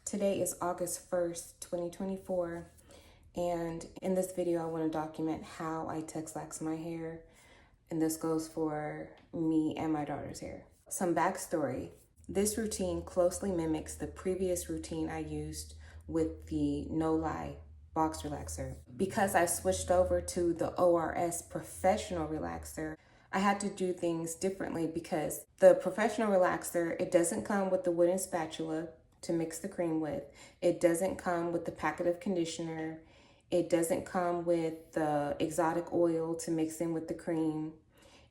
Today is August 1st, 2024, and in this video I want to document how I Texlax my hair, and this goes for me and my daughter's hair. Some backstory. This routine closely mimics the previous routine I used with the No Lie box relaxer. Because I switched over to the ORS Professional relaxer, I had to do things differently because the Professional relaxer, it doesn't come with the wooden spatula to mix the cream with. It doesn't come with the packet of conditioner. It doesn't come with the exotic oil to mix in with the cream.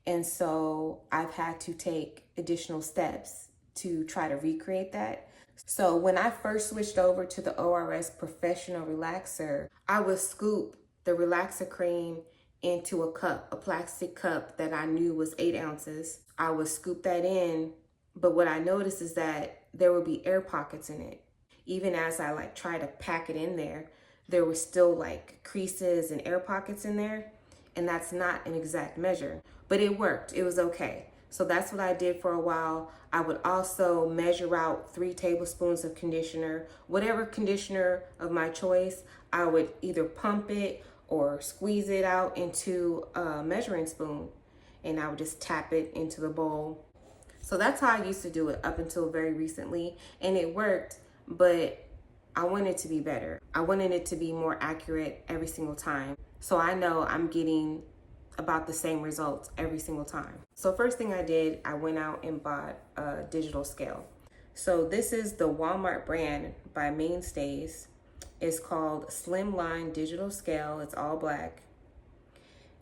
And so I've had to take additional steps to try to recreate that. So when I first switched over to the ORS Professional relaxer, I would scoop the relaxer cream into a cup, a plastic cup that I knew was 8 ounces. I would scoop that in, but what I noticed is that there would be air pockets in it. Even as I try to pack it in there were still creases and air pockets in there, and that's not an exact measure, but it worked. It was okay. So that's what I did for a while. I would also measure out 3 tablespoons of conditioner, whatever conditioner of my choice. I would either pump it or squeeze it out into a measuring spoon, and I would just tap it into the bowl. So that's how I used to do it up until very recently, and it worked, but I wanted it to be better. I wanted it to be more accurate every single time, so I know I'm getting about the same results every single time. So first thing I did, I went out and bought a digital scale. So this is the Walmart brand by Mainstays. It's called Slimline Digital Scale. It's all black.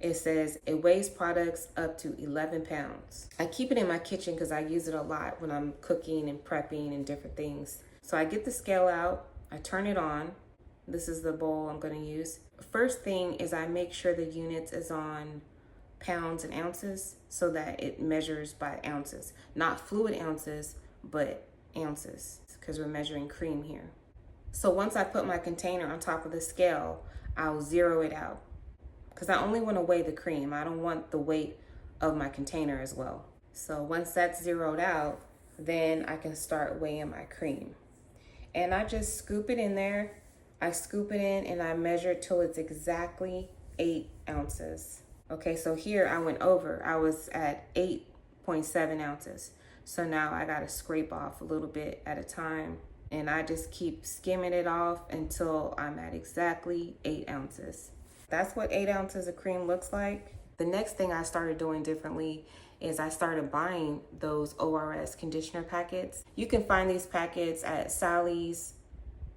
It says it weighs products up to 11 pounds. I keep it in my kitchen because I use it a lot when I'm cooking and prepping and different things. So I get the scale out, I turn it on. This is the bowl I'm going to use. First thing is I make sure the units is on pounds and ounces so that it measures by ounces. Not fluid ounces, but ounces, because we're measuring cream here. So once I put my container on top of the scale, I'll zero it out, because I only want to weigh the cream. I don't want the weight of my container as well. So once that's zeroed out, then I can start weighing my cream. And I just scoop it in there. I scoop it in and I measure it till it's exactly 8 ounces. Okay, so here I went over. I was at 8.7 ounces. So now I gotta scrape off a little bit at a time. And I just keep skimming it off until I'm at exactly 8 ounces. That's what 8 ounces of cream looks like. The next thing I started doing differently is I started buying those ORS conditioner packets. You can find these packets at Sally's,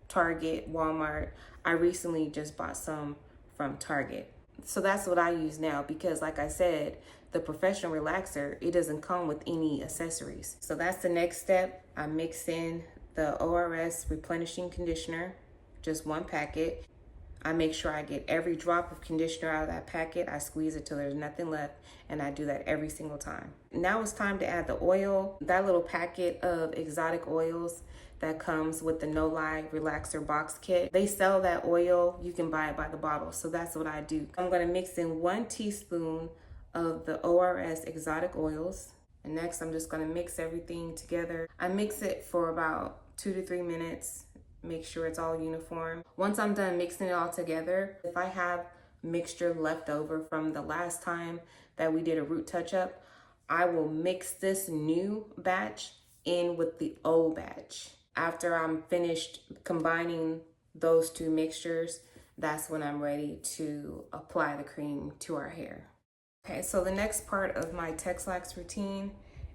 Target, Walmart. I recently just bought some from Target. So that's what I use now because, like I said, the Professional relaxer, it doesn't come with any accessories. So that's the next step. I mix in the ORS replenishing conditioner, just 1 packet. I make sure I get every drop of conditioner out of that packet. I squeeze it till there's nothing left, and I do that every single time. Now it's time to add the oil. That little packet of exotic oils that comes with the No Lie Relaxer box kit. They sell that oil. You can buy it by the bottle. So that's what I do. I'm going to mix in 1 teaspoon of the ORS exotic oils. And next I'm just going to mix everything together. I mix it for about 2 to 3 minutes. Make sure it's all uniform. Once I'm done mixing it all together, if I have mixture left over from the last time that we did a root touch-up, I will mix this new batch in with the old batch. After I'm finished combining those 2 mixtures, that's when I'm ready to apply the cream to our hair. Okay, so the next part of my Texlax routine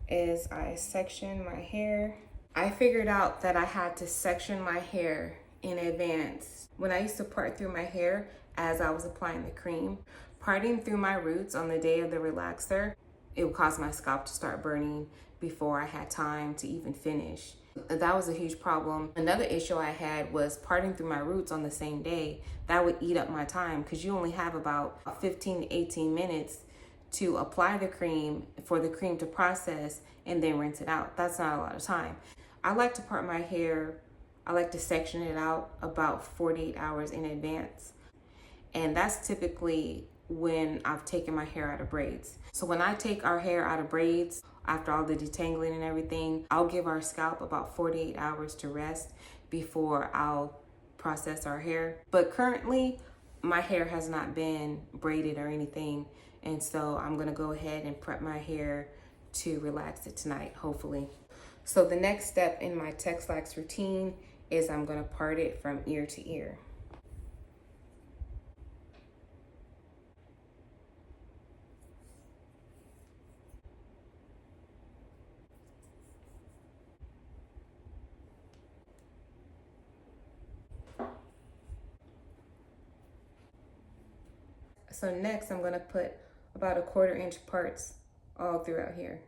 is I section my hair. I figured out that I had to section my hair in advance. When I used to part through my hair as I was applying the cream, parting through my roots on the day of the relaxer, it would cause my scalp to start burning before I had time to even finish. That was a huge problem. Another issue I had was parting through my roots on the same day. That would eat up my time because you only have about 15 to 18 minutes to apply the cream, for the cream to process, and then rinse it out. That's not a lot of time. I like to part my hair, I like to section it out about 48 hours in advance. And that's typically when I've taken my hair out of braids. So when I take our hair out of braids, after all the detangling and everything, I'll give our scalp about 48 hours to rest before I'll process our hair. But currently, my hair has not been braided or anything. And so I'm gonna go ahead and prep my hair to relax it tonight, hopefully. So the next step in my Texlax routine is I'm gonna part it from ear to ear. So next I'm gonna put about 1/4 inch parts all throughout here.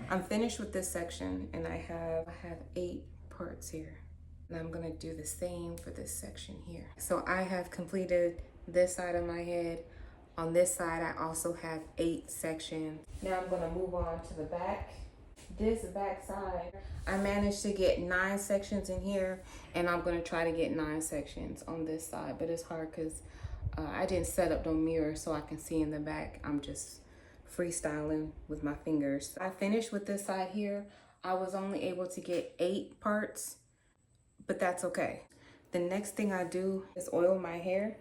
I'm finished with this section and I have 8 parts here. And I'm gonna do the same for this section here. So I have completed this side of my head. On this side, I also have 8 sections. Now I'm gonna move on to the back. This back side, I managed to get 9 sections in here, and I'm gonna try to get 9 sections on this side, but it's hard because I didn't set up no mirror so I can see in the back. I'm just freestyling with my fingers. I finished with this side here. I was only able to get 8 parts, but that's okay. The next thing I do is oil my hair.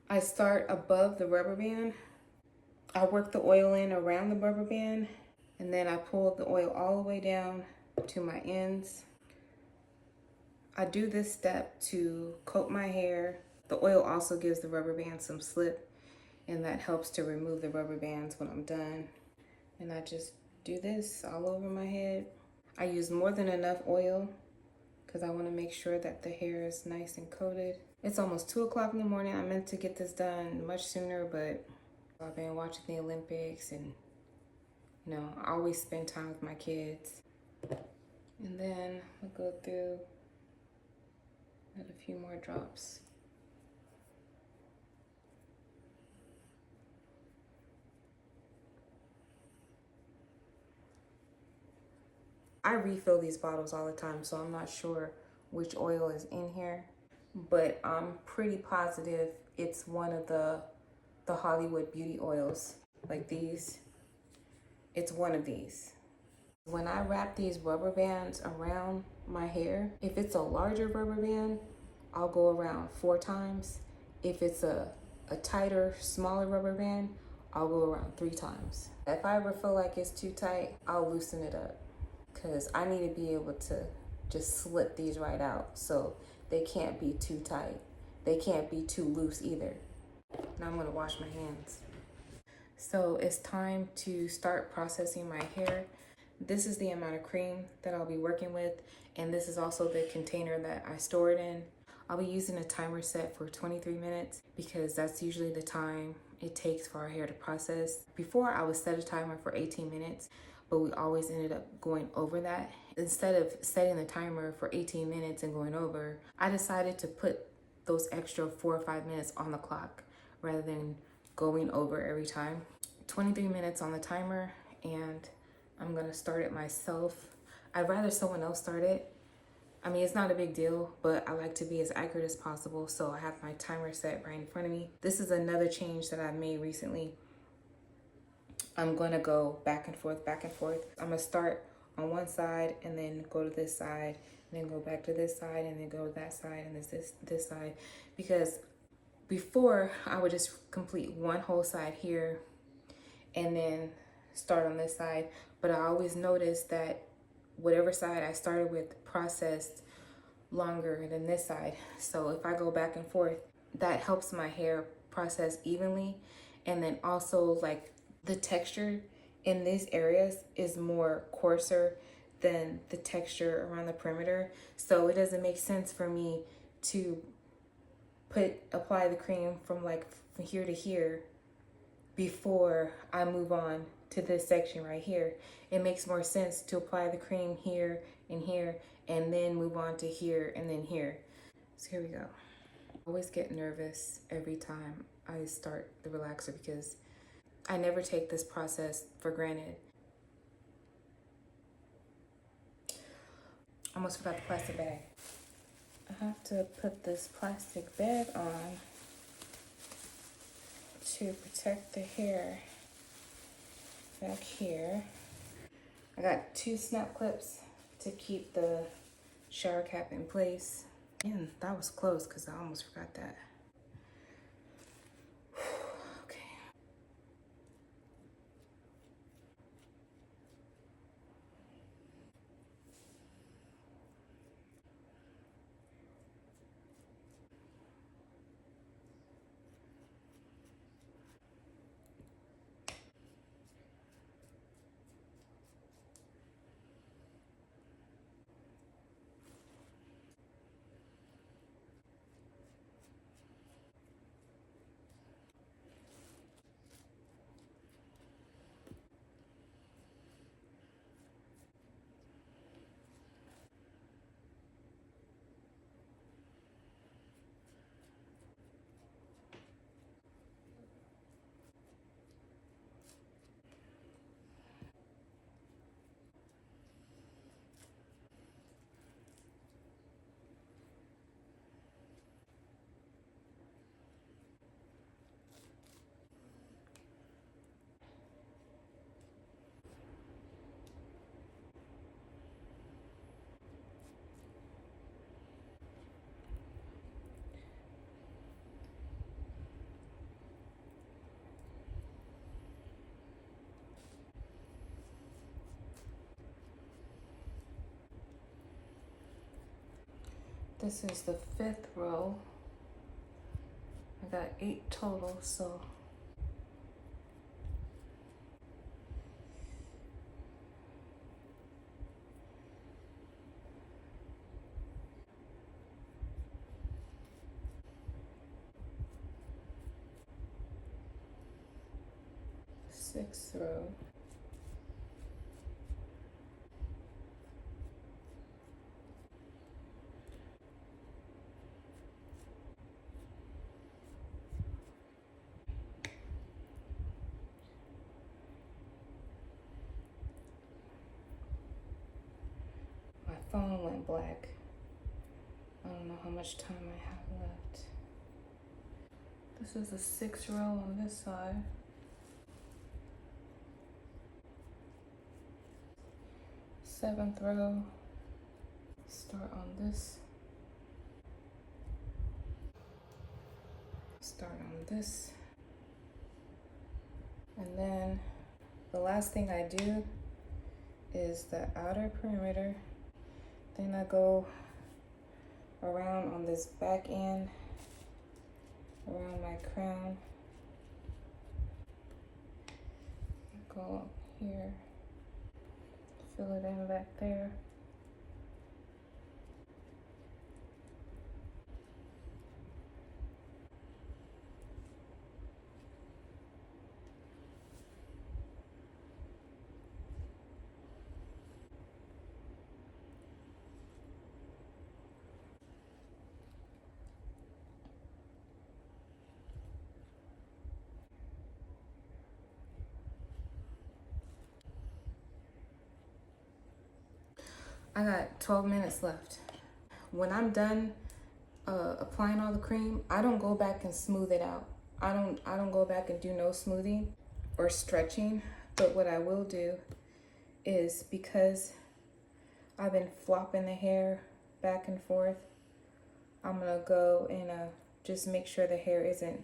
I start above the rubber band. I work the oil in around the rubber band, and then I pull the oil all the way down to my ends. I do this step to coat my hair. The oil also gives the rubber band some slip, and that helps to remove the rubber bands when I'm done. And I just do this all over my head. I use more than enough oil because I want to make sure that the hair is nice and coated. It's almost 2 o'clock in the morning. I meant to get this done much sooner, but I've been watching the Olympics and, you know, I always spend time with my kids. And then I'll go through add a few more drops. I refill these bottles all the time, so I'm not sure which oil is in here, but I'm pretty positive it's one of the Hollywood beauty oils, like these. It's one of these. When I wrap these rubber bands around my hair, if it's a larger rubber band, I'll go around 4 times. If it's a tighter, smaller rubber band, I'll go around 3 times. If I ever feel like it's too tight, I'll loosen it up, because I need to be able to just slip these right out, so they can't be too tight. They can't be too loose either. Now I'm gonna wash my hands. So it's time to start processing my hair. This is the amount of cream that I'll be working with, and this is also the container that I store it in. I'll be using a timer set for 23 minutes because that's usually the time it takes for our hair to process. Before, I would set a timer for 18 minutes, but we always ended up going over that. Instead of setting the timer for 18 minutes and going over, I decided to put those extra 4 or 5 minutes on the clock rather than going over every time. 23 minutes on the timer, and I'm gonna start it myself. I'd rather someone else start it. I mean, it's not a big deal, but I like to be as accurate as possible, so I have my timer set right in front of me. This is another change that I've made recently. I'm gonna go back and forth, back and forth. I'm gonna start on one side and then go to this side, and then go back to this side, and then go to that side, and this side. Because before, I would just complete one whole side here and then start on this side. But I always noticed that whatever side I started with processed longer than this side. So if I go back and forth, that helps my hair process evenly. And then also, like, the texture in these areas is more coarser than the texture around the perimeter. So it doesn't make sense for me to apply the cream from here to here before I move on to this section right here. It makes more sense to apply the cream here and here, and then move on to here and then here. So here we go. I always get nervous every time I start the relaxer because I never take this process for granted. Almost forgot the plastic bag. I have to put this plastic bag on to protect the hair back here. I got 2 snap clips to keep the shower cap in place. And that was close because I almost forgot that. Okay. This is the 5th row. I got 8 total, so sixth row. My phone went black. I don't know how much time I have left. This is the 6th row on this side. 7th row. Start on this. Start on this. And then the last thing I do is the outer perimeter. Then I go around on this back end, around my crown. Go up here, fill it in back there. I got 12 minutes left. When I'm done applying all the cream, I don't go back and smooth it out. I don't go back and do no smoothing or stretching. But what I will do is, because I've been flopping the hair back and forth, I'm gonna go and just make sure the hair isn't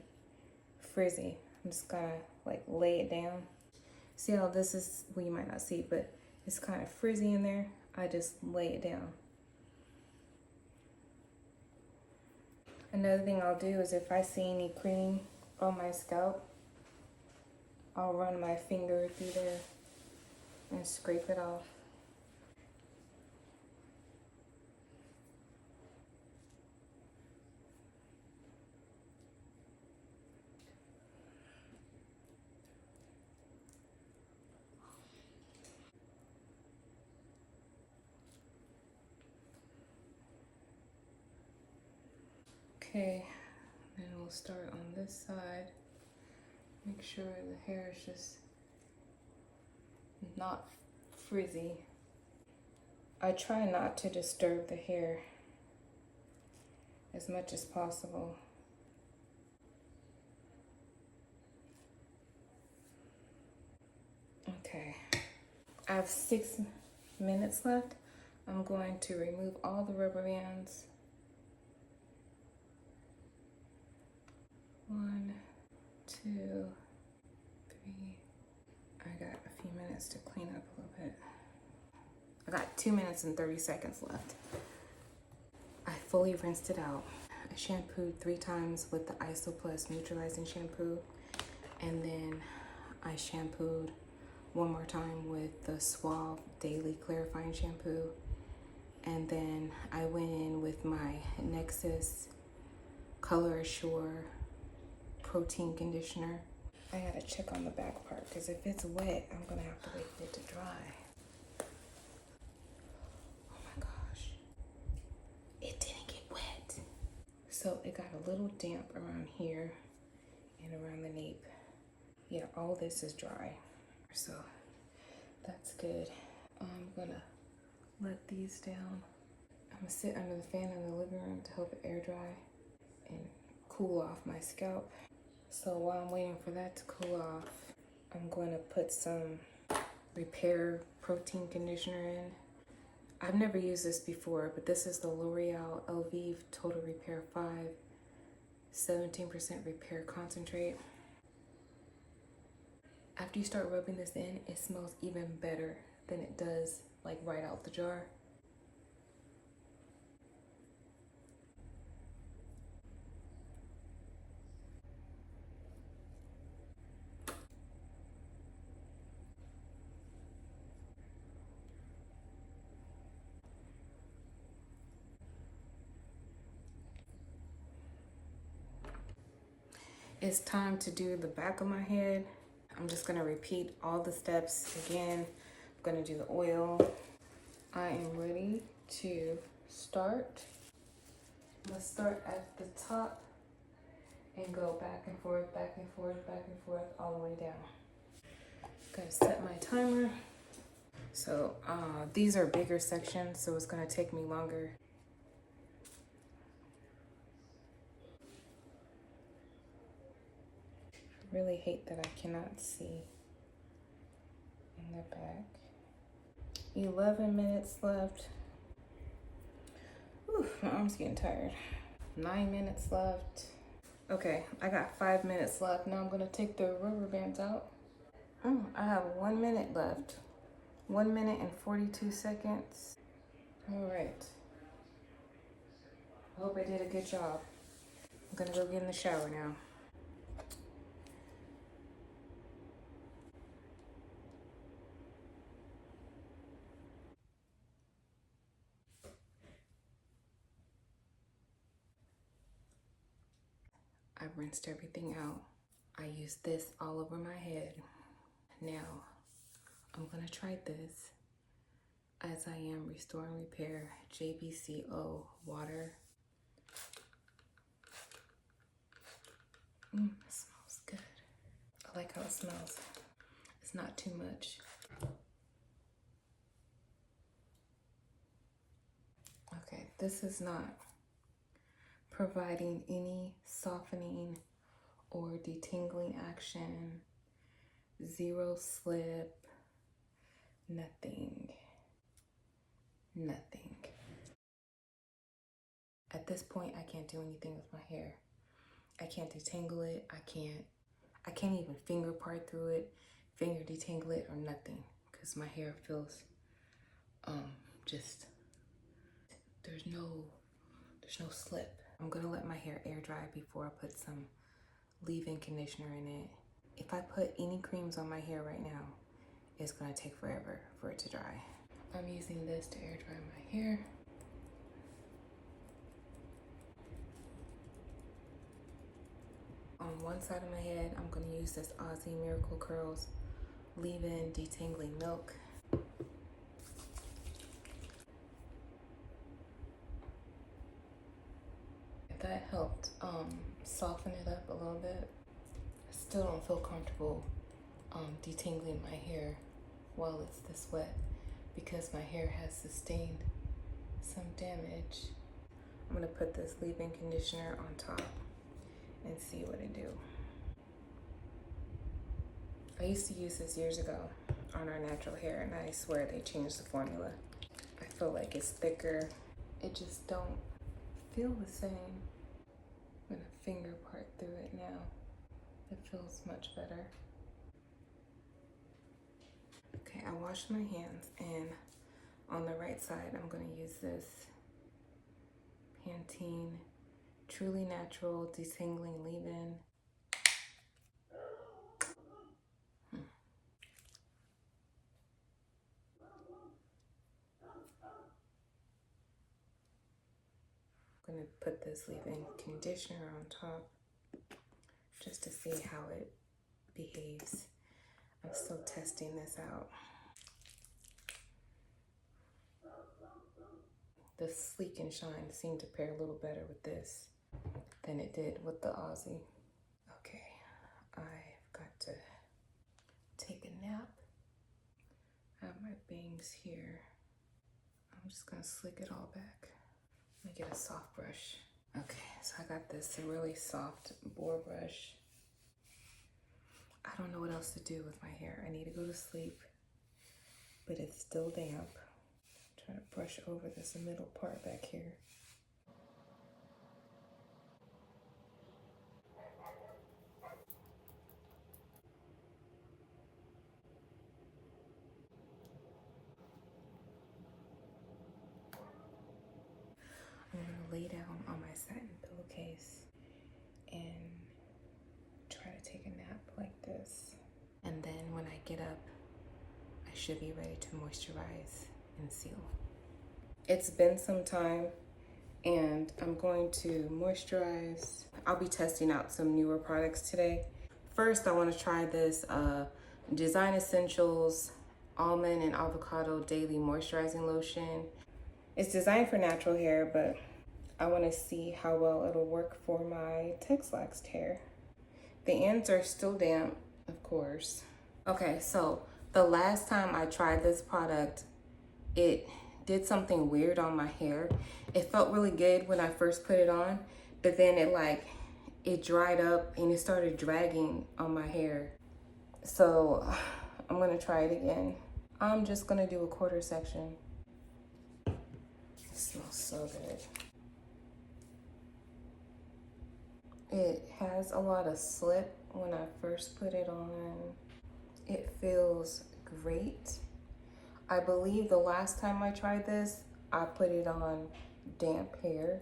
frizzy. I'm just gonna like lay it down. See how this is, well, you might not see, but it's kind of frizzy in there. I just lay it down. Another thing I'll do is, if I see any cream on my scalp, I'll run my finger through there and scrape it off. Okay, then we'll start on this side. Make sure the hair is just not frizzy. I try not to disturb the hair as much as possible. Okay, I have 6 minutes left. I'm going to remove all the rubber bands 2, 3. I got a few minutes to clean up a little bit. I got 2 minutes and 30 seconds left. I fully rinsed it out. I shampooed 3 times with the Iso Plus neutralizing shampoo, and then I shampooed 1 more time with the Suave Daily Clarifying Shampoo, and then I went in with my Nexus Color Assure Protein Conditioner. I gotta check on the back part because if it's wet, I'm gonna have to wait for it to dry. Oh my gosh, it didn't get wet. So it got a little damp around here and around the nape. Yeah, all this is dry, so that's good. I'm gonna let these down. I'm gonna sit under the fan in the living room to help it air dry and cool off my scalp. So while I'm waiting for that to cool off, I'm going to put some Repair Protein Conditioner in. I've never used this before, but this is the Loreal ELVIVE Total Repair 5, 17% Repair Concentrate. After you start rubbing this in, it smells even better than it does like right out the jar. It's time to do the back of my head. I'm just gonna repeat all the steps again. I'm gonna do the oil. I am ready to start. Let's start at the top and go back and forth, back and forth, back and forth, all the way down. Gotta set my timer. So these are bigger sections, so it's gonna take me longer. I really hate that I cannot see in the back. 11 minutes left. Ooh, my arm's getting tired. 9 minutes left. Okay, I got 5 minutes left. Now I'm gonna take the rubber bands out. I have 1 minute left. 1 minute and 42 seconds. All right. I hope I did a good job. I'm gonna go get in the shower now. I rinsed everything out. I used this all over my head. Now, I'm gonna try this as I am Restore and Repair JBCO water. It smells good. I like how it smells. It's not too much. Okay, this is not providing any softening or detangling action. Zero slip. Nothing. Nothing. At this point, I can't do anything with my hair. I can't detangle it. I can't even finger part through it, finger detangle it, or nothing, because my hair feels just there's no slip. I'm gonna let my hair air dry before I put some leave-in conditioner in it. If I put any creams on my hair right now, it's gonna take forever for it to dry. I'm using this to air dry my hair. On one side of my head, I'm gonna use this Aussie Miracle Curls leave-in detangling milk. That helped soften it up a little bit. I still don't feel comfortable detangling my hair while it's this wet because my hair has sustained some damage. I'm gonna put this leave-in conditioner on top and see what it do. I used to use this years ago on our natural hair, and I swear they changed the formula. I feel like it's thicker. It just don't feel the same. I'm gonna finger part through it now. It feels much better. Okay, I washed my hands, and on the right side, I'm gonna use this Pantene Truly Natural Detangling Leave-In. I'm gonna put this leave-in conditioner on top just to see how it behaves. I'm still testing this out. The Sleek and Shine seemed to pair a little better with this than it did with the Aussie. Okay, I've got to take a nap. I have my bangs here. I'm just gonna slick it all back. Let me get a soft brush. Okay, so I got this really soft boar brush. I don't know what else to do with my hair. I need to go to sleep, but it's still damp. Try to brush over this middle part back here. I'm gonna lay down on my satin pillowcase and try to take a nap like this. And then when I get up, I should be ready to moisturize and seal. It's been some time, and I'm going to moisturize. I'll be testing out some newer products today. First, I want to try this Design Essentials Almond and Avocado Daily Moisturizing Lotion. It's designed for natural hair, but I want to see how well it'll work for my Texlax hair. The ends are still damp, of course. Okay, so the last time I tried this product, it did something weird on my hair. It felt really good when I first put it on, but then it dried up and it started dragging on my hair. So I'm gonna try it again. I'm just gonna do a quarter section. It smells so good. It has a lot of slip when I first put it on. It feels great. I believe the last time I tried this, I put it on damp hair,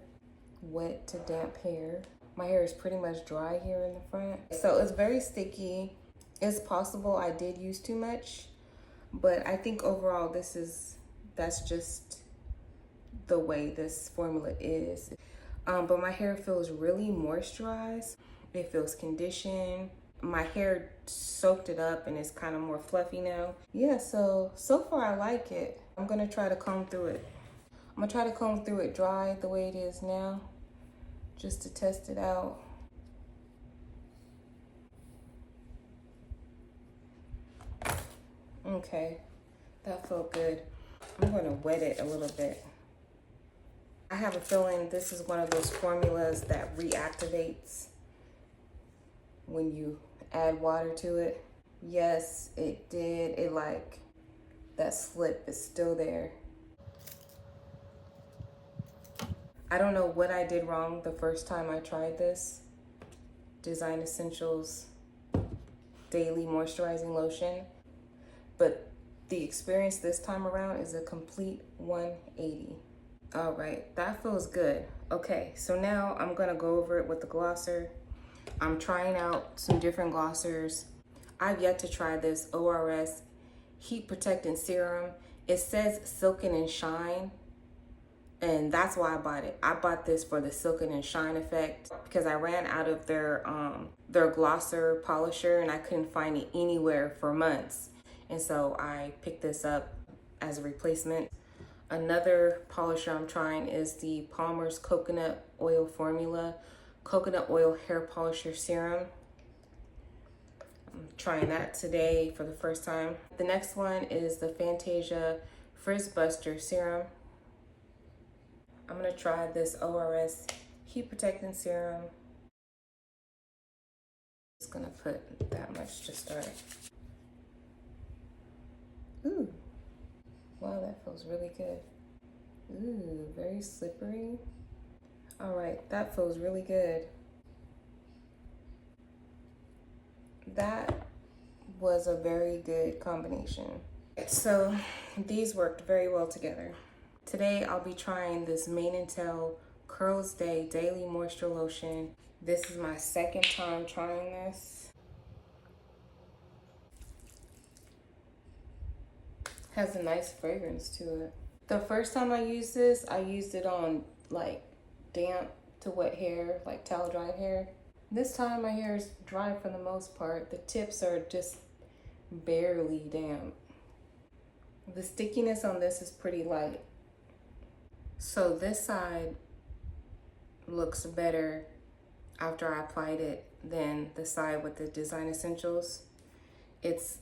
wet to damp hair. My hair is pretty much dry here in the front. So it's very sticky. It's possible I did use too much, but I think overall that's just the way this formula is. But my hair feels really moisturized. It feels conditioned. My hair soaked it up and it's kind of more fluffy now. Yeah, so far I like it. I'm gonna try to comb through it. I'm gonna try to comb through it dry the way it is now, just to test it out. Okay, that felt good. I'm gonna wet it a little bit. I have a feeling this is one of those formulas that reactivates when you add water to it. Yes, it did. That slip is still there. I don't know what I did wrong the first time I tried this Design Essentials Daily Moisturizing Lotion, but the experience this time around is a complete 180. All right, that feels good. Okay, so now I'm gonna go over it with the glosser. I'm trying out some different glossers. I've yet to try this ORS Heat Protectant Serum. It says Silken and Shine, and that's why I bought it. I bought this for the Silken and Shine effect because I ran out of their glosser polisher and I couldn't find it anywhere for months. And so I picked this up as a replacement. Another polisher I'm trying is the PALMER'S Coconut Oil Formula Coconut Oil Hair Polisher Serum. I'm trying that today for the first time. The next one is the FANTASIA Frizz Buster Serum. I'm gonna try this ORS Heat Protectant Serum. Just gonna put that much to start. Ooh, wow, that feels really good. Ooh, very slippery. All right, that feels really good. that was a very good combination. So these worked very well together. Today I'll be trying this Mane and Tail Curls Day Daily Moisture Lotion. This is my second time trying this. Has a nice fragrance to it. The first time I used this, I used it on like damp to wet hair, like towel dry hair. This time my hair is dry for the most part. The tips are just barely damp. The stickiness on this is pretty light. So this side looks better after I applied it than the side with the Design Essentials. It's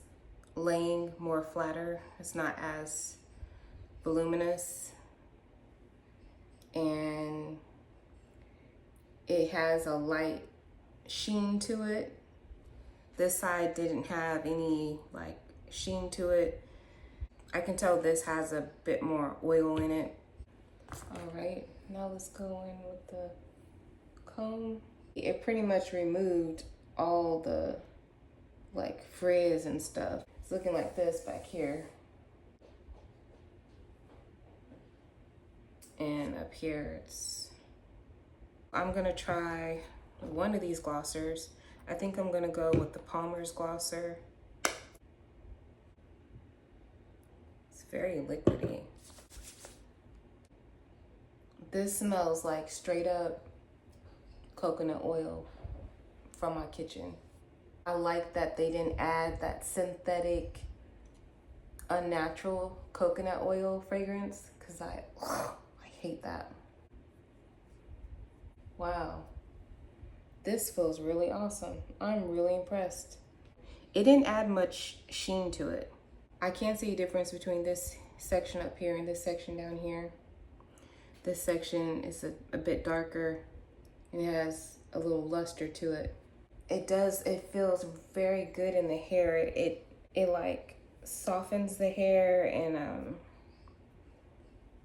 laying more flatter. It's not as voluminous, and it has a light sheen to it. This side didn't have any like sheen to it. I can tell this has a bit more oil in it. All right, now let's go in with the comb. It pretty much removed all the like frizz and stuff. It's looking like this back here. And up here I'm gonna try one of these glossers. I think I'm gonna go with the PALMER'S glosser. It's very liquidy. This smells like straight up coconut oil from my kitchen. I like that they didn't add that synthetic, unnatural coconut oil fragrance, because I hate that. Wow, this feels really awesome. I'm really impressed. It didn't add much sheen to it. I can't see a difference between this section up here and this section down here. This section is a bit darker and it has a little luster to it. It feels very good in the hair. It like softens the hair and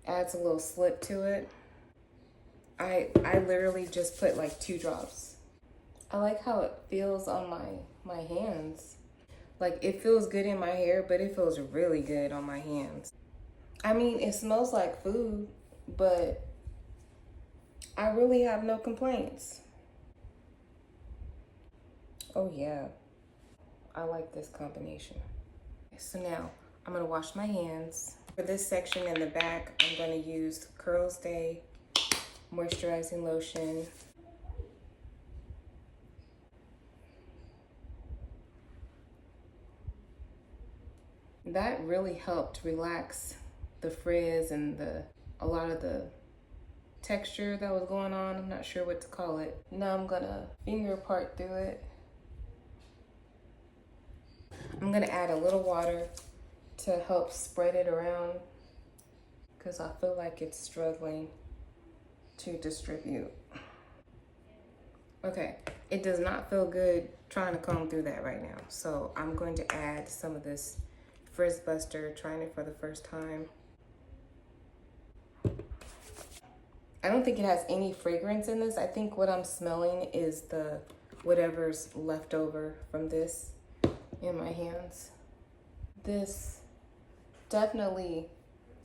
adds a little slip to it. I literally just put like 2 drops. I like how it feels on my hands. Like it feels good in my hair, but it feels really good on my hands. I mean, it smells like food, but I really have no complaints. Oh yeah, I like this combination. So now I'm gonna wash my hands. For this section in the back, I'm gonna use Curls Day Moisturizing Lotion. That really helped relax the frizz and a lot of the texture that was going on. I'm not sure what to call it. Now I'm gonna finger part through it. I'm gonna add a little water to help spread it around because I feel like it's struggling to distribute. Okay, it does not feel good trying to comb through that right now. So I'm going to add some of this Frizz Buster, trying it for the first time. I don't think it has any fragrance in this. I think what I'm smelling is the whatever's left over from this in my hands. This definitely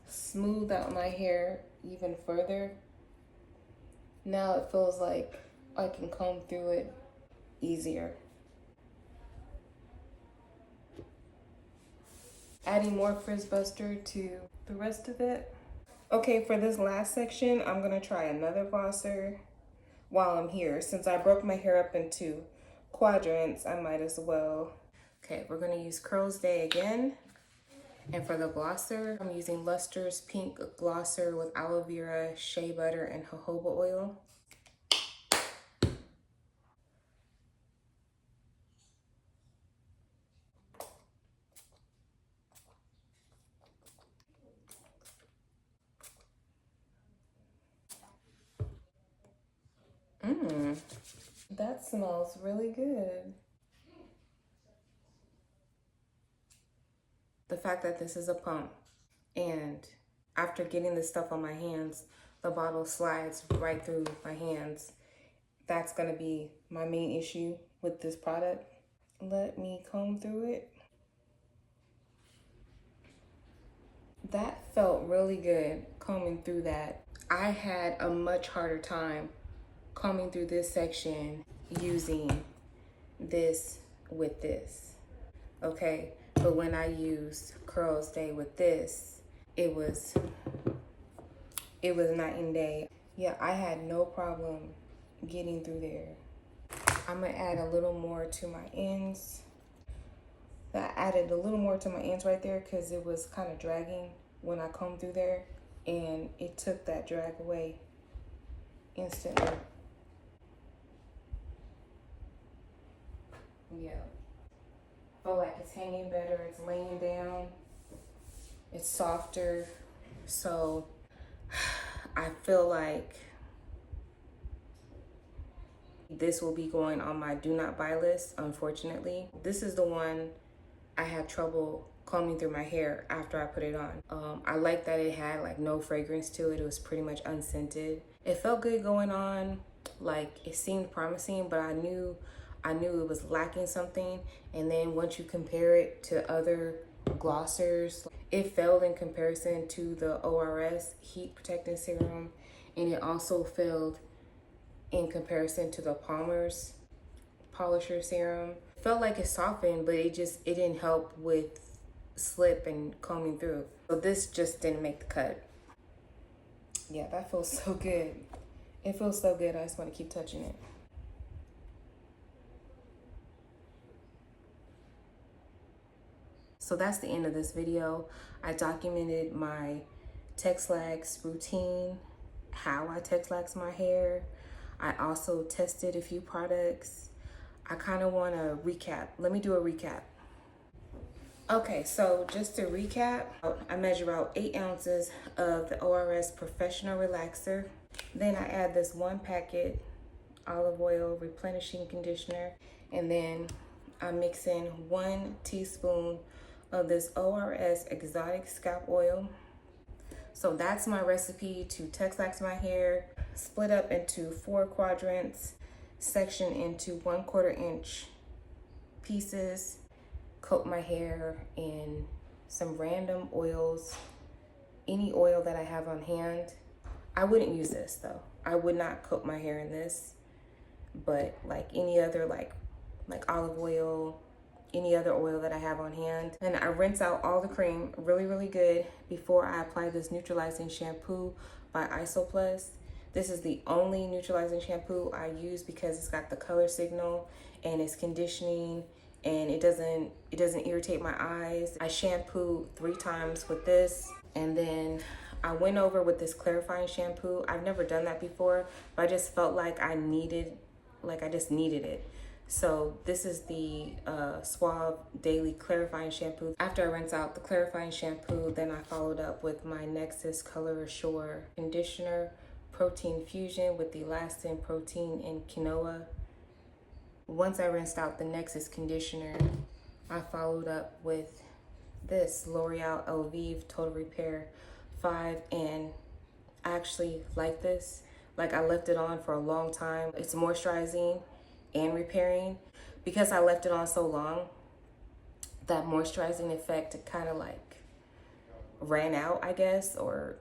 smoothed out my hair even further. Now it feels like I can comb through it easier. Adding more Frizz Buster to the rest of it. Okay, for this last section, I'm gonna try another glosser while I'm here. Since I broke my hair up into quadrants, I might as well. Okay, we're gonna use Curls Day again. And for the glosser, I'm using Luster's Pink Glosser with aloe vera, shea butter, and jojoba oil. That smells really good. The fact that this is a pump, and after getting this stuff on my hands, the bottle slides right through my hands. That's gonna be my main issue with this product. let me comb through it. That felt really good, combing through that. I had a much harder time combing through this section using this with this, okay? But when I used Curl Stay with this, it was night and day. Yeah, I had no problem getting through there. I'm gonna add a little more to my ends. I added a little more to my ends right there because it was kind of dragging when I combed through there, and it took that drag away instantly. Yeah. Feel like it's hanging better, it's laying down, it's softer. So I feel like this will be going on my do not buy list, unfortunately. This is the one I had trouble combing through my hair after I put it on. I like that it had like no fragrance to it. It was pretty much unscented. It felt good going on, like it seemed promising, but I knew it was lacking something. And then once you compare it to other glossers, it failed in comparison to the ORS Heat Protecting Serum, and it also failed in comparison to the PALMER'S Polisher Serum. Felt like it softened, but it didn't help with slip and combing through. So this just didn't make the cut. Yeah, that feels so good. It feels so good, I just want to keep touching it. So that's the end of this video. I documented my Texlax routine, how I Texlax my hair. I also tested a few products. I kind of want to recap. Let me do a recap. Okay, so just to recap, I measure out 8 ounces of the ORS Professional Relaxer. Then I add this 1 packet olive oil replenishing conditioner. And then I mix in 1 teaspoon of this ORS Exotic Scalp Oil. So that's my recipe to Texlax my hair. Split up into 4 quadrants, section into 1/4 inch pieces. Coat my hair in some random oils, any oil that I have on hand. I wouldn't use this though. I would not coat my hair in this, but like any other like olive oil, any other oil that I have on hand. And I rinse out all the cream really good before I apply this neutralizing shampoo by Isoplus. This is the only neutralizing shampoo I use because it's got the color signal and it's conditioning and it doesn't irritate my eyes. I shampooed 3 times with this, and then I went over with this clarifying shampoo. I've never done that before, but I just felt like I just needed it. So this is the Suave Daily Clarifying Shampoo. After I rinse out the clarifying shampoo, then I followed up with my Nexus Color Assure Conditioner Protein Fusion with the elastin, protein, and quinoa. Once I rinsed out the Nexus conditioner, I followed up with this Loreal ELVIVE Total Repair 5, and I actually like this. Like, I left it on for a long time. It's moisturizing and repairing. Because I left it on so long, that moisturizing effect kind of like ran out, I guess, or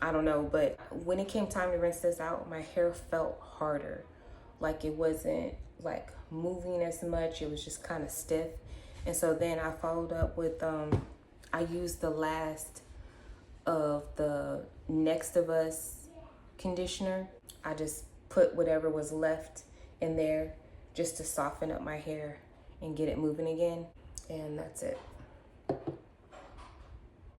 I don't know. But when it came time to rinse this out, my hair felt harder. Like it wasn't like moving as much. It was just kind of stiff. And so then I followed up with I used the last of the Next of Us conditioner. I just put whatever was left in there just to soften up my hair and get it moving again. And that's it.